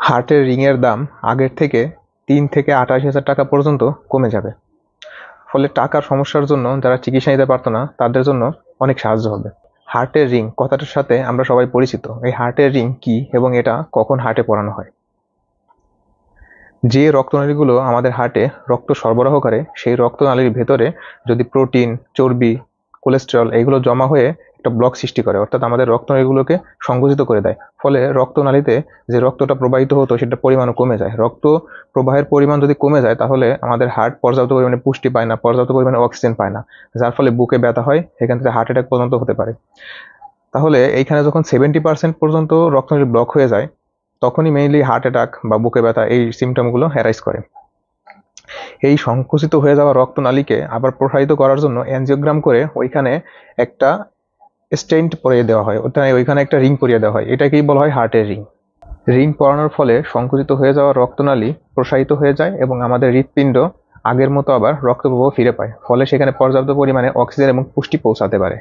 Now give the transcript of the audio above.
হার্টের রিংয়ের দাম আগের থেকে ৩ থেকে ২৮,০০০ টাকা পর্যন্ত কমে যাবে। ফলে টাকার সমস্যার জন্য যারা চিকিৎসা নিতে পারতো না তাদের জন্য অনেক সাহায্য হবে। হার্টের রিং কথাটার সাথে আমরা সবাই পরিচিত। এই হার্টের রিং কি এবং এটা কখন হার্টে পরানো হয়? যে রক্তনালীগুলো আমাদের হার্টে রক্ত সরবরাহ করে সেই রক্তনালীর ভেতরে যদি প্রোটিন, চর্বি, কোলেস্টেরল এগুলো জমা হয়ে একটা ব্লক সৃষ্টি করে, অর্থাৎ আমাদের রক্তনালীগুলোকে সংকুচিত করে দেয়। ফলে রক্তনালীতে যে রক্তটা প্রবাহিত হতো সেটার পরিমাণও কমে যায়। রক্ত প্রবাহের পরিমাণ যদি কমে যায় তাহলে আমাদের হার্ট পর্যাপ্ত পরিমাণে পুষ্টি পায় না, পর্যাপ্ত পরিমাণে অক্সিজেন পায় না, যার ফলে বুকে ব্যথা হয়, এখান থেকে হার্ট অ্যাটাক পর্যন্ত হতে পারে। তাহলে এইখানে যখন 70% পর্যন্ত রক্তনালী ব্লক হয়ে যায় তখনই মেইনলি হার্ট অ্যাটাক বা বুকে ব্যথা এই সিমটমগুলো অ্যারাইজ করে। এই সংকুচিত হয়ে যাওয়া রক্তনালীকে আবার প্রসারিত করার জন্য অ্যাঞ্জিওগ্রাম করে ওইখানে একটা স্টেন্ট পরিয়ে দেওয়া হয়, ওইখানে একটা রিং পরিয়ে দেওয়া হয়। এটাকেই বলা হয় হার্টের রিং। রিং পরানোর ফলে সংকুচিত হয়ে যাওয়া রক্তনালী প্রসারিত হয়ে যায় এবং আমাদের হৃৎপিণ্ড আগের মতো আবার রক্ত প্রবাহ ফিরে পায়। ফলে সেখানে পর্যাপ্ত পরিমাণে অক্সিজেন এবং পুষ্টি পৌঁছাতে পারে।